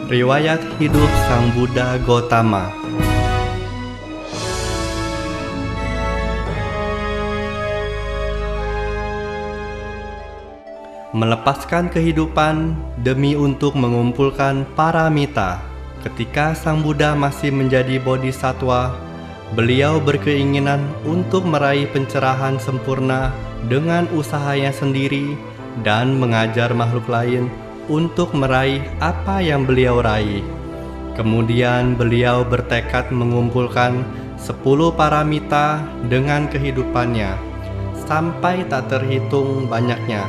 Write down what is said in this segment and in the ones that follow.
Riwayat hidup Sang Buddha Gotama. Melepaskan kehidupan demi untuk mengumpulkan paramita. Ketika Sang Buddha masih menjadi bodhisatwa, beliau berkeinginan untuk meraih pencerahan sempurna dengan usahanya sendiri dan mengajar makhluk lain untuk meraih apa yang beliau raih. Kemudian beliau bertekad mengumpulkan 10 paramita dengan kehidupannya sampai tak terhitung banyaknya,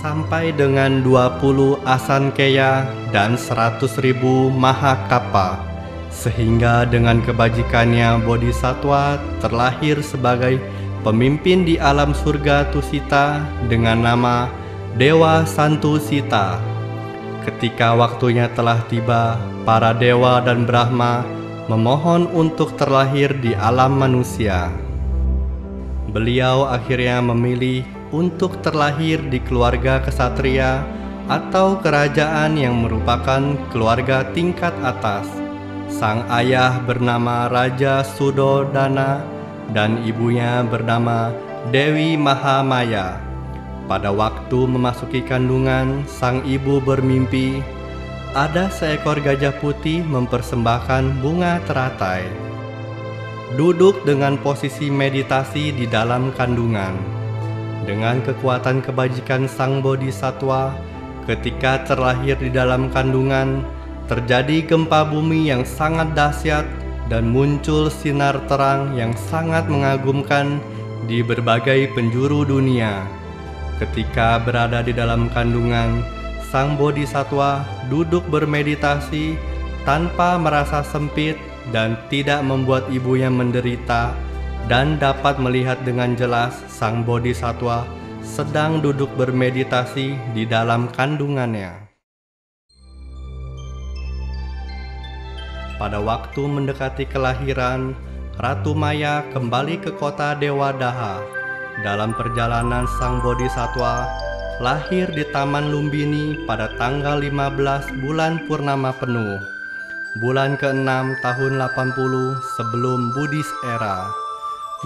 sampai dengan 20 asankaya dan 100.000 mahakapa, sehingga dengan kebajikannya bodhisatwa terlahir sebagai pemimpin di alam surga Tusita dengan nama Dewa Santusita. Ketika waktunya telah tiba, para dewa dan Brahma memohon untuk terlahir di alam manusia. Beliau akhirnya memilih untuk terlahir di keluarga kesatria atau kerajaan yang merupakan keluarga tingkat atas. Sang ayah bernama Raja Sudodana dan ibunya bernama Dewi Mahamaya. Pada waktu memasuki kandungan, sang ibu bermimpi ada seekor gajah putih mempersembahkan bunga teratai. Duduk dengan posisi meditasi di dalam kandungan. Dengan kekuatan kebajikan sang bodhisatwa, ketika terlahir di dalam kandungan, terjadi gempa bumi yang sangat dahsyat dan muncul sinar terang yang sangat mengagumkan di berbagai penjuru dunia. Ketika berada di dalam kandungan, sang bodhisatwa duduk bermeditasi tanpa merasa sempit dan tidak membuat ibunya menderita, dan dapat melihat dengan jelas sang bodhisatwa sedang duduk bermeditasi di dalam kandungannya. Pada waktu mendekati kelahiran, Ratu Maya kembali ke kota Dewa Daha. Dalam perjalanan sang bodhisatwa lahir di Taman Lumbini pada tanggal 15 bulan purnama penuh, bulan ke-6 tahun 80 sebelum Buddhis era.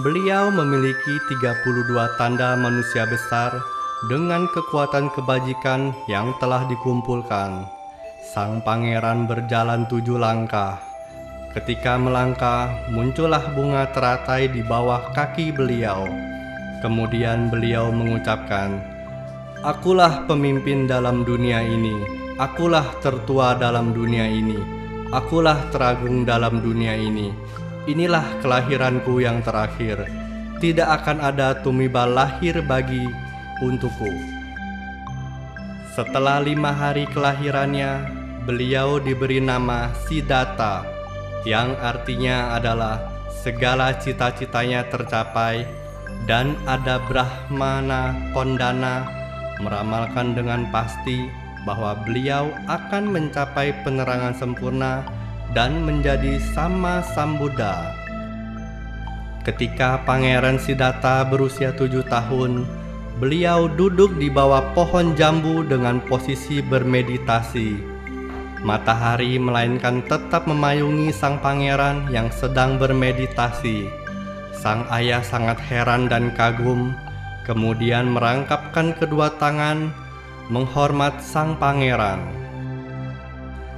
Beliau memiliki 32 tanda manusia besar dengan kekuatan kebajikan yang telah dikumpulkan. Sang pangeran berjalan 7 langkah. Ketika melangkah, muncullah bunga teratai di bawah kaki beliau. Kemudian beliau mengucapkan, "Akulah pemimpin dalam dunia ini, akulah tertua dalam dunia ini, akulah teragung dalam dunia ini. Inilah kelahiranku yang terakhir. Tidak akan ada tumiba lahir bagi untukku." Setelah 5 hari kelahirannya, beliau diberi nama Siddhartha, yang artinya adalah segala cita-citanya tercapai, dan ada Brahmana Kondana meramalkan dengan pasti bahwa beliau akan mencapai penerangan sempurna dan menjadi sama Sambuddha. Ketika Pangeran Siddhartha berusia 7 tahun, beliau duduk di bawah pohon jambu dengan posisi bermeditasi. Matahari melainkan tetap memayungi sang pangeran yang sedang bermeditasi. Sang ayah sangat heran dan kagum, kemudian merangkapkan kedua tangan menghormat sang pangeran.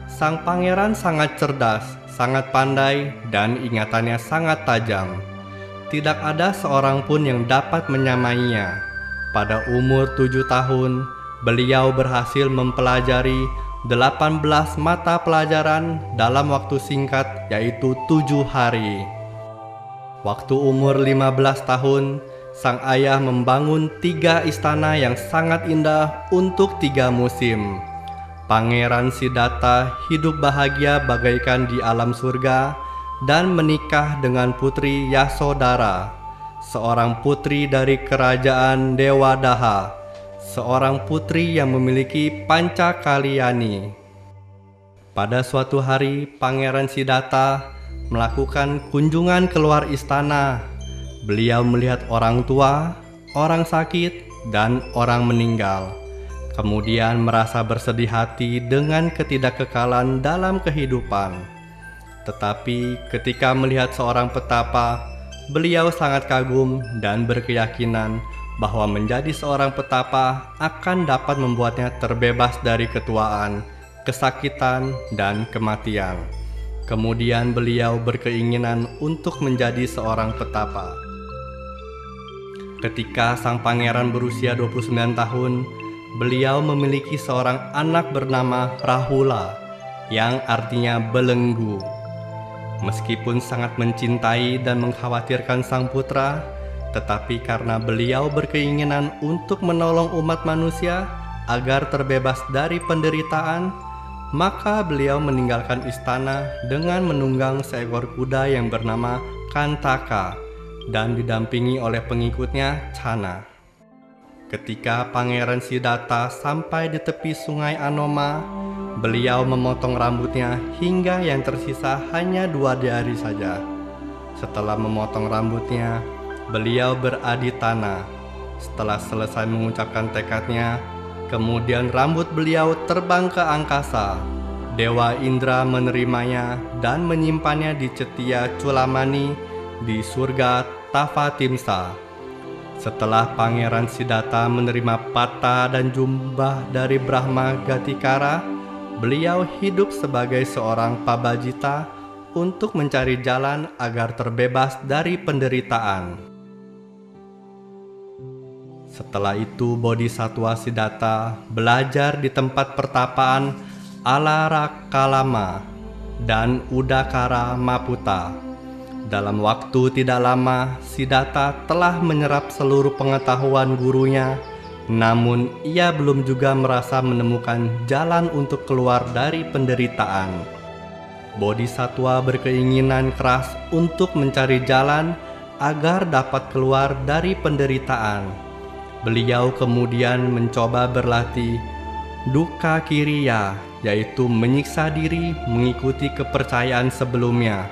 Sang pangeran sangat cerdas, sangat pandai, dan ingatannya sangat tajam. Tidak ada seorang pun yang dapat menyamainya. Pada umur 7 tahun, beliau berhasil mempelajari 18 mata pelajaran dalam waktu singkat, yaitu 7 hari. Waktu umur 15 tahun, sang ayah membangun 3 istana yang sangat indah untuk 3 musim. Pangeran Siddhartha hidup bahagia bagaikan di alam surga dan menikah dengan putri Yasodhara, seorang putri dari kerajaan Dewa Daha, seorang putri yang memiliki panca kalyani. Pada suatu hari, Pangeran Siddhartha melakukan kunjungan keluar istana. Beliau melihat orang tua, orang sakit, dan orang meninggal. kemudian merasa bersedih hati dengan ketidakkekalan dalam kehidupan. Tetapi ketika melihat seorang petapa, beliau sangat kagum dan berkeyakinan bahwa menjadi seorang petapa akan dapat membuatnya terbebas dari ketuaan, kesakitan, dan kematian. Kemudian beliau berkeinginan untuk menjadi seorang petapa. Ketika sang pangeran berusia 29 tahun, beliau memiliki seorang anak bernama Rahula, yang artinya belenggu. Meskipun sangat mencintai dan mengkhawatirkan sang putra, tetapi karena beliau berkeinginan untuk menolong umat manusia agar terbebas dari penderitaan, maka beliau meninggalkan istana dengan menunggang seekor kuda yang bernama Kantaka dan didampingi oleh pengikutnya Chana. Ketika Pangeran Siddhartha sampai di tepi sungai Anoma, beliau memotong rambutnya hingga yang tersisa hanya 2 jari saja. Setelah memotong rambutnya, beliau beraditana. Setelah selesai mengucapkan tekadnya, kemudian rambut beliau terbang ke angkasa. Dewa Indra menerimanya dan menyimpannya di Cetia Culamani di surga Tavatimsa. Setelah Pangeran Siddhartha menerima pata dan jumbah dari Brahma Gatikara, beliau hidup sebagai seorang pabajita untuk mencari jalan agar terbebas dari penderitaan. Setelah itu Bodhisattva Siddhartha belajar di tempat pertapaan Alarakalama dan Udakara Maputa. Dalam waktu tidak lama, Siddhartha telah menyerap seluruh pengetahuan gurunya, namun ia belum juga merasa menemukan jalan untuk keluar dari penderitaan. Bodhisattva berkeinginan keras untuk mencari jalan agar dapat keluar dari penderitaan. Beliau kemudian mencoba berlatih dukkha kriya, yaitu menyiksa diri mengikuti kepercayaan sebelumnya.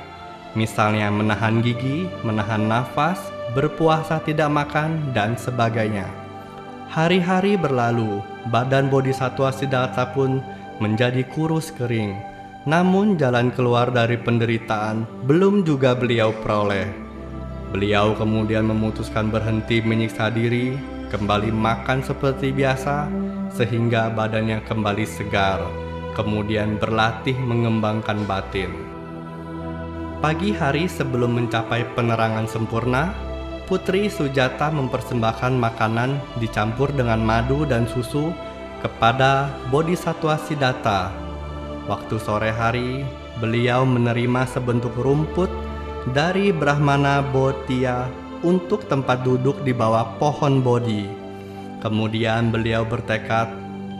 Misalnya menahan gigi, menahan nafas, berpuasa tidak makan, dan sebagainya. Hari-hari berlalu, badan Bodhisattva Siddhartha pun menjadi kurus kering. Namun jalan keluar dari penderitaan belum juga beliau peroleh. Beliau kemudian memutuskan berhenti menyiksa diri, kembali makan seperti biasa, sehingga badannya kembali segar, kemudian berlatih mengembangkan batin. Pagi hari sebelum mencapai penerangan sempurna, Putri Sujata mempersembahkan makanan dicampur dengan madu dan susu kepada Bodhisattva Siddhartha. Waktu sore hari, beliau menerima sebentuk rumput dari Brahmana Bodhiya untuk tempat duduk di bawah pohon Bodhi. Kemudian beliau bertekad,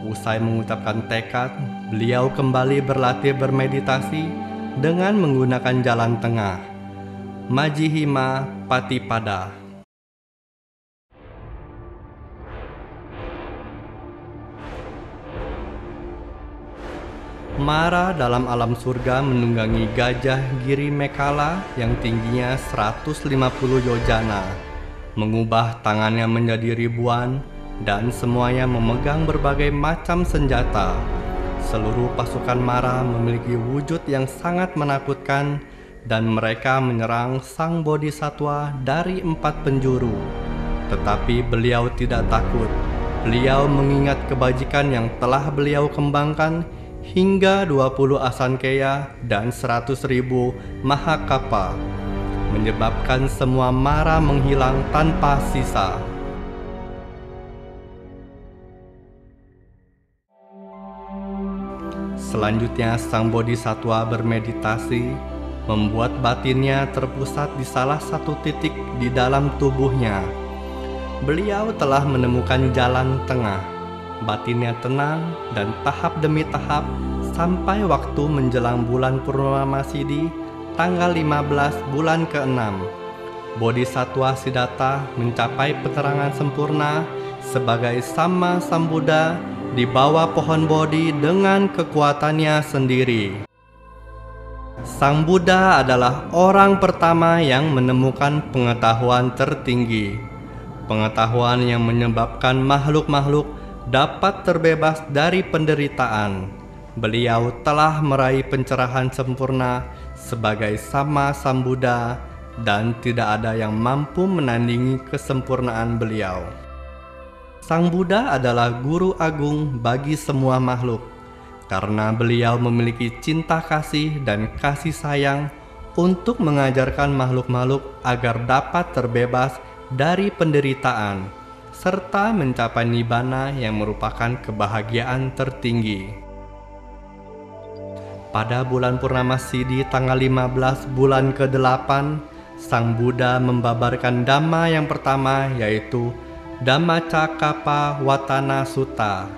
usai mengucapkan tekad, beliau kembali berlatih bermeditasi dengan menggunakan jalan tengah, Majjhima Patipada. Mara dalam alam surga menunggangi gajah Giri Mekala yang tingginya 150 yojana, mengubah tangannya menjadi ribuan, dan semuanya memegang berbagai macam senjata. Seluruh pasukan Mara memiliki wujud yang sangat menakutkan, dan mereka menyerang sang Bodhisattva dari 4 penjuru. Tetapi beliau tidak takut. Beliau mengingat kebajikan yang telah beliau kembangkan hingga 20 asankaya dan 100.000 mahakapa, menyebabkan semua Mara menghilang tanpa sisa. Selanjutnya sang Bodhisattva bermeditasi, membuat batinnya terpusat di salah satu titik di dalam tubuhnya. Beliau telah menemukan jalan tengah. Batinnya tenang dan tahap demi tahap sampai waktu menjelang bulan Purnamasidi tanggal 15 bulan ke-6. Bodhisattva Siddhartha mencapai penerangan sempurna sebagai Samma Sambuddha di bawah pohon Bodhi dengan kekuatannya sendiri. Sang Buddha adalah orang pertama yang menemukan pengetahuan tertinggi, pengetahuan yang menyebabkan makhluk-makhluk dapat terbebas dari penderitaan. Beliau telah meraih pencerahan sempurna sebagai Sama Sambuddha dan tidak ada yang mampu menandingi kesempurnaan beliau. Sang Buddha adalah guru agung bagi semua makhluk karena beliau memiliki cinta kasih dan kasih sayang untuk mengajarkan makhluk-makhluk agar dapat terbebas dari penderitaan serta mencapai nibbana yang merupakan kebahagiaan tertinggi. Pada bulan Purnama Sidhi tanggal 15 bulan ke-8, Sang Buddha membabarkan Dhamma yang pertama, yaitu Dhammacakkappavattana Sutta.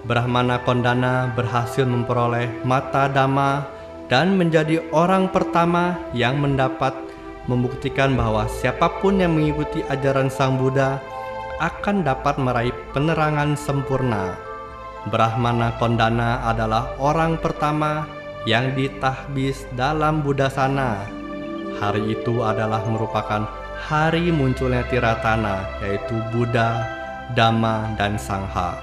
Brahmana Kondana berhasil memperoleh mata Dhamma dan menjadi orang pertama yang mendapat membuktikan bahwa siapapun yang mengikuti ajaran Sang Buddha akan dapat meraih penerangan sempurna. Brahmana Kondana adalah orang pertama yang ditahbis dalam Buddhasana. Hari itu adalah merupakan hari munculnya Tiratana, yaitu Buddha, Dhamma, dan Sangha.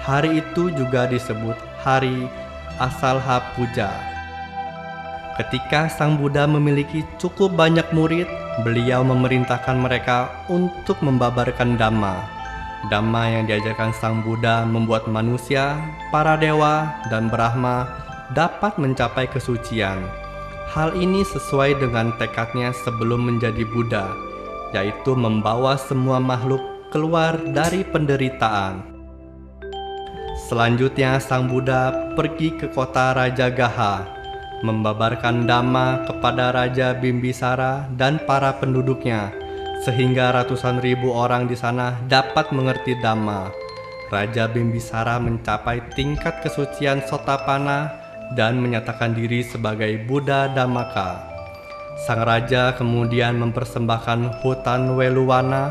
Hari itu juga disebut hari Asalha Puja. Ketika Sang Buddha memiliki cukup banyak murid, beliau memerintahkan mereka untuk membabarkan Dhamma. Dhamma yang diajarkan Sang Buddha membuat manusia, para dewa, dan Brahma dapat mencapai kesucian. Hal ini sesuai dengan tekadnya sebelum menjadi Buddha, yaitu membawa semua makhluk keluar dari penderitaan. Selanjutnya Sang Buddha pergi ke kota Raja Gaha, membabarkan Dhamma kepada Raja Bimbisara dan para penduduknya, sehingga ratusan ribu orang di sana dapat mengerti Dhamma. Raja Bimbisara mencapai tingkat kesucian Sotapanna dan menyatakan diri sebagai Buddha Dhammaka. Sang raja kemudian mempersembahkan hutan Weluwana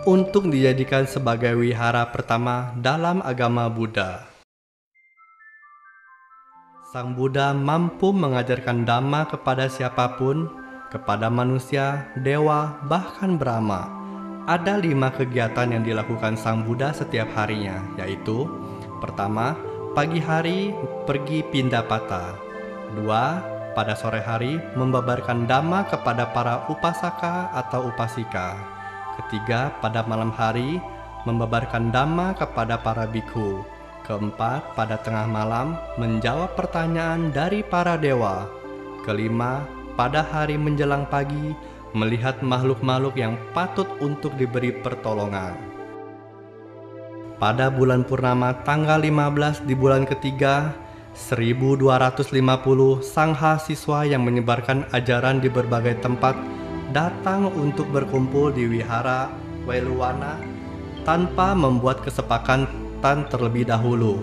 untuk dijadikan sebagai wihara pertama dalam agama Buddha. Sang Buddha mampu mengajarkan Dhamma kepada siapapun, kepada manusia, dewa, bahkan Brahma. Ada 5 kegiatan yang dilakukan Sang Buddha setiap harinya, yaitu: pertama, pagi hari pergi Pindapata. 2. Pada sore hari membabarkan Dhamma kepada para upasaka atau upasika. 3. Pada malam hari membabarkan Dhamma kepada para bhikkhu. 4. Pada tengah malam menjawab pertanyaan dari para dewa. 5. Pada hari menjelang pagi melihat makhluk-makhluk yang patut untuk diberi pertolongan. Pada bulan Purnama tanggal 15 di bulan ketiga, 1250 sangha siswa yang menyebarkan ajaran di berbagai tempat datang untuk berkumpul di wihara Weluwana tanpa membuat kesepakatan terlebih dahulu.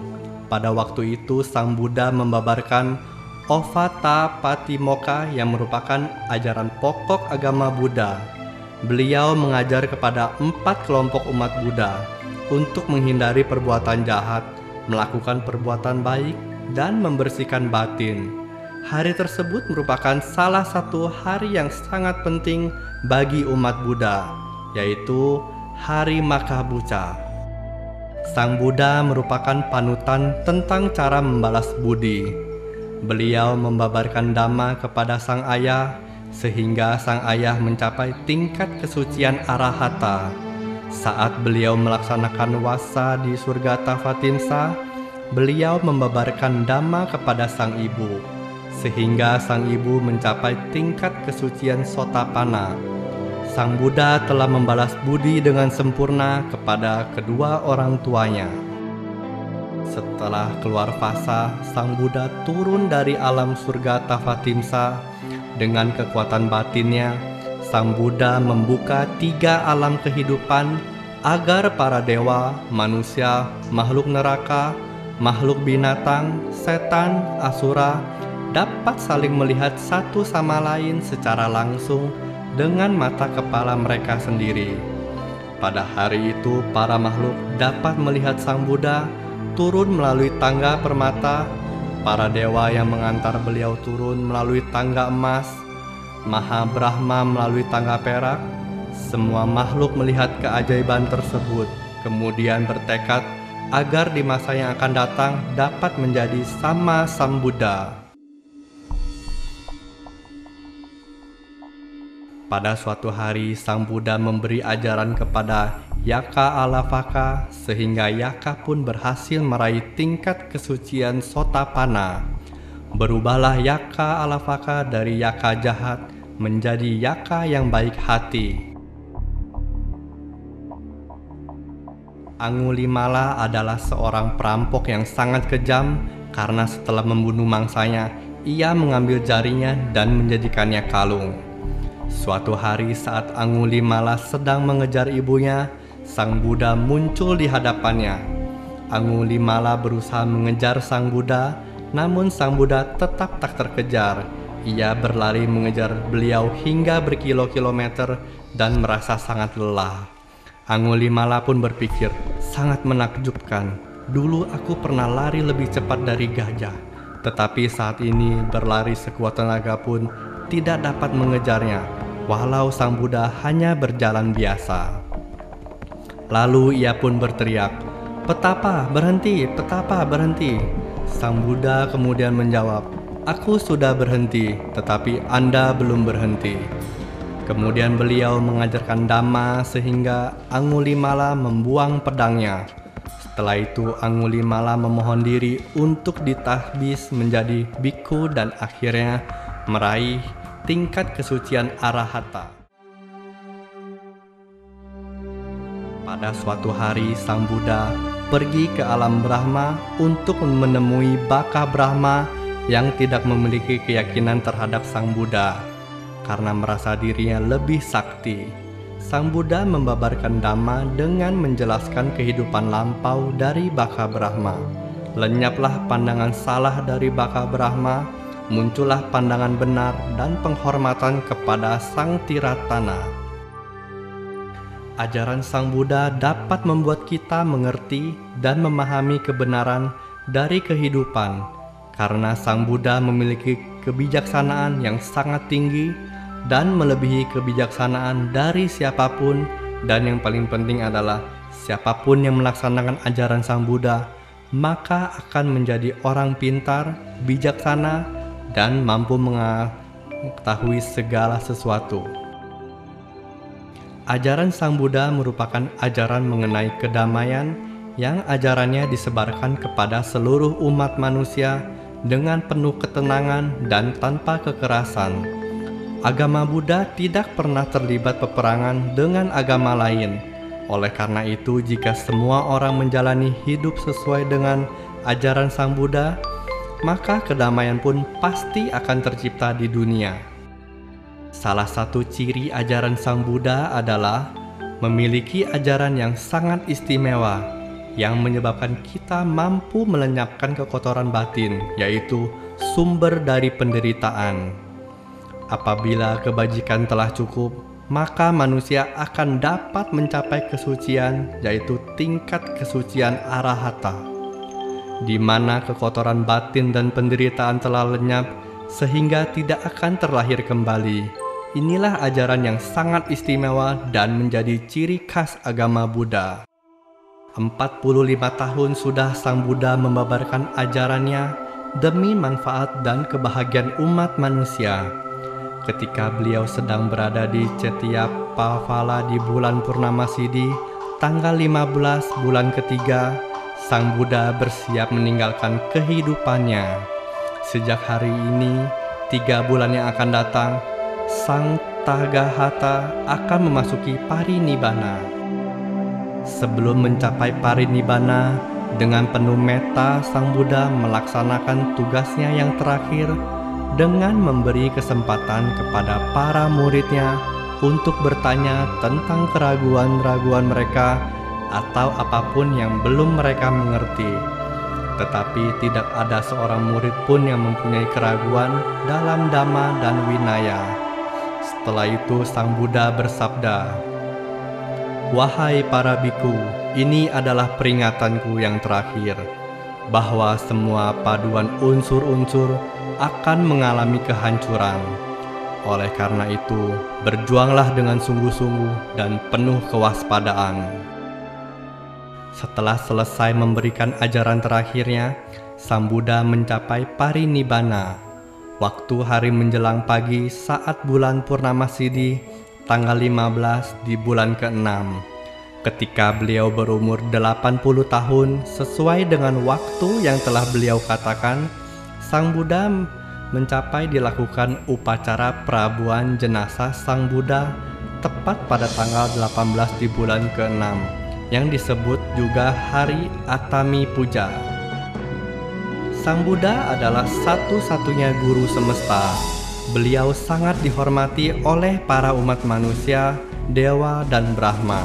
Pada waktu itu Sang Buddha membabarkan Ovattapatimokkha yang merupakan ajaran pokok agama Buddha. Beliau mengajar kepada 4 kelompok umat Buddha untuk menghindari perbuatan jahat, melakukan perbuatan baik, dan membersihkan batin. Hari tersebut merupakan salah satu hari yang sangat penting bagi umat Buddha, yaitu Hari Makhabuca. Sang Buddha merupakan panutan tentang cara membalas budi. Beliau membabarkan Dhamma kepada sang ayah, sehingga sang ayah mencapai tingkat kesucian arahata. Saat beliau melaksanakan wasa di surga Tavatimsa, beliau membabarkan Dhamma kepada sang ibu, sehingga sang ibu mencapai tingkat kesucian Sotapanna. Sang Buddha telah membalas budi dengan sempurna kepada kedua orang tuanya. Setelah keluar fasa, Sang Buddha turun dari alam surga Tavatimsa. Dengan kekuatan batinnya, Sang Buddha membuka 3 alam kehidupan agar para dewa, manusia, makhluk neraka, makhluk binatang, setan, asura dapat saling melihat satu sama lain secara langsung dengan mata kepala mereka sendiri. Pada hari itu, para makhluk dapat melihat Sang Buddha turun melalui tangga permata, para dewa yang mengantar beliau turun melalui tangga emas, Maha Brahma melalui tangga perak. Semua makhluk melihat keajaiban tersebut, kemudian bertekad agar di masa yang akan datang dapat menjadi sama Sang Buddha. Pada suatu hari, Sang Buddha memberi ajaran kepada Yaka Alavaka sehingga Yaka pun berhasil meraih tingkat kesucian Sotapanna. Berubahlah Yaka Alavaka dari Yaka jahat menjadi Yaka yang baik hati. Angulimala adalah seorang perampok yang sangat kejam karena setelah membunuh mangsanya, ia mengambil jarinya dan menjadikannya kalung. Suatu hari saat Angulimala sedang mengejar ibunya, Sang Buddha muncul di hadapannya. Angulimala berusaha mengejar Sang Buddha, namun Sang Buddha tetap tak terkejar. Ia berlari mengejar beliau hingga berkilo-kilometer dan merasa sangat lelah. Angulimala pun berpikir, sangat menakjubkan. Dulu aku pernah lari lebih cepat dari gajah, tetapi saat ini berlari sekuat tenaga pun tidak dapat mengejarnya, walau Sang Buddha hanya berjalan biasa. Lalu ia pun berteriak, "Petapa, berhenti! Petapa, berhenti!" Sang Buddha kemudian menjawab, "Aku sudah berhenti, tetapi Anda belum berhenti." Kemudian beliau mengajarkan Dhamma sehingga Angulimala membuang pedangnya. Setelah itu Angulimala memohon diri untuk ditahbis menjadi bhikkhu dan akhirnya meraih tingkat kesucian arahata. Pada suatu hari Sang Buddha pergi ke alam Brahma untuk menemui Baka Brahma yang tidak memiliki keyakinan terhadap Sang Buddha karena merasa dirinya lebih sakti. Sang Buddha membabarkan Dhamma dengan menjelaskan kehidupan lampau dari Baka Brahma. Lenyaplah pandangan salah dari Baka Brahma, muncullah pandangan benar dan penghormatan kepada Sang Tiratana. Ajaran Sang Buddha dapat membuat kita mengerti dan memahami kebenaran dari kehidupan, karena Sang Buddha memiliki kebijaksanaan yang sangat tinggi dan melebihi kebijaksanaan dari siapapun, dan yang paling penting adalah siapapun yang melaksanakan ajaran Sang Buddha maka akan menjadi orang pintar, bijaksana, dan mampu mengetahui segala sesuatu. Ajaran Sang Buddha merupakan ajaran mengenai kedamaian yang ajarannya disebarkan kepada seluruh umat manusia dengan penuh ketenangan dan tanpa kekerasan. Agama Buddha tidak pernah terlibat peperangan dengan agama lain. Oleh karena itu, jika semua orang menjalani hidup sesuai dengan ajaran Sang Buddha, maka kedamaian pun pasti akan tercipta di dunia. Salah satu ciri ajaran Sang Buddha adalah memiliki ajaran yang sangat istimewa, yang menyebabkan kita mampu melenyapkan kekotoran batin, yaitu sumber dari penderitaan. Apabila kebajikan telah cukup, maka manusia akan dapat mencapai kesucian, yaitu tingkat kesucian arahata, di mana kekotoran batin dan penderitaan telah lenyap sehingga tidak akan terlahir kembali. Inilah ajaran yang sangat istimewa dan menjadi ciri khas agama Buddha. 45 tahun sudah Sang Buddha membabarkan ajarannya demi manfaat dan kebahagiaan umat manusia. Ketika beliau sedang berada di Cetyapavala di bulan Purnama Sidhi, tanggal 15 bulan ketiga, Sang Buddha bersiap meninggalkan kehidupannya. Sejak hari ini, 3 bulan yang akan datang, Sang Tathagata akan memasuki parinibbana. Sebelum mencapai parinibbana, dengan penuh metta Sang Buddha melaksanakan tugasnya yang terakhir dengan memberi kesempatan kepada para muridnya untuk bertanya tentang keraguan-raguan mereka atau apapun yang belum mereka mengerti. Tetapi tidak ada seorang murid pun yang mempunyai keraguan dalam Dhamma dan Winaya. Setelah itu Sang Buddha bersabda, "Wahai para biku, ini adalah peringatanku yang terakhir, bahwa semua paduan unsur-unsur akan mengalami kehancuran. Oleh karena itu, berjuanglah dengan sungguh-sungguh dan penuh kewaspadaan." Setelah selesai memberikan ajaran terakhirnya, Sang Buddha mencapai parinibbana. Waktu hari menjelang pagi saat bulan Purnama Sidhi, tanggal 15 di bulan ke-6. Ketika beliau berumur 80 tahun, sesuai dengan waktu yang telah beliau katakan, Sang Buddha mencapai dilakukan upacara perabuan jenazah Sang Buddha tepat pada tanggal 18 di bulan ke-6, yang disebut juga Hari Atami Puja. Sang Buddha adalah satu-satunya guru semesta. Beliau sangat dihormati oleh para umat manusia, dewa, dan Brahma.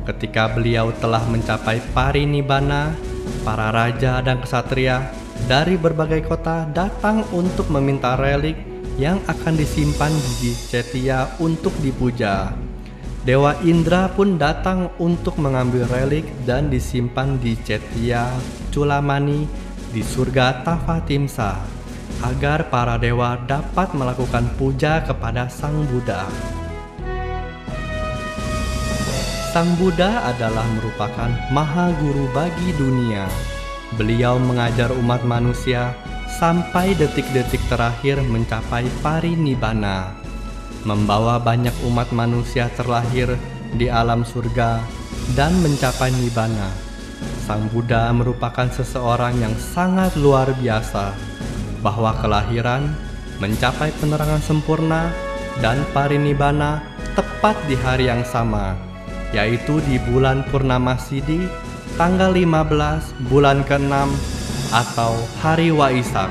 Ketika beliau telah mencapai parinibbana, para raja dan ksatria dari berbagai kota datang untuk meminta relik yang akan disimpan di Cetya untuk dipuja. Dewa Indra pun datang untuk mengambil relik dan disimpan di Cetya Culamani di surga Tavatimsa, agar para dewa dapat melakukan puja kepada Sang Buddha. Sang Buddha adalah merupakan Maha Guru bagi dunia. Beliau mengajar umat manusia sampai detik-detik terakhir mencapai parinibbana, membawa banyak umat manusia terlahir di alam surga dan mencapai nibbana. Sang Buddha merupakan seseorang yang sangat luar biasa, bahwa kelahiran, mencapai penerangan sempurna, dan parinibbana tepat di hari yang sama, yaitu di bulan Purnama Sidhi, tanggal 15 bulan ke-6 atau Hari Waisak.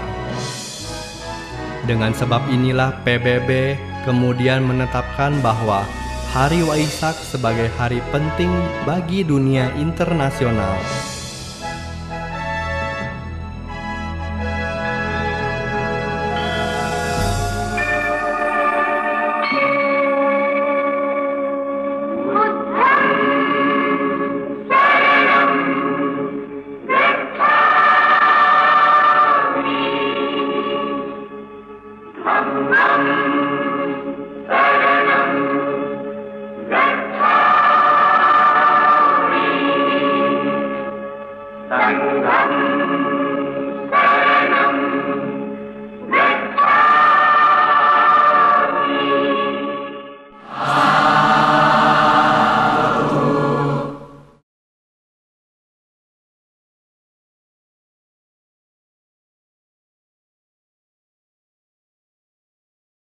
Dengan sebab inilah PBB kemudian menetapkan bahwa Hari Waisak sebagai hari penting bagi dunia internasional.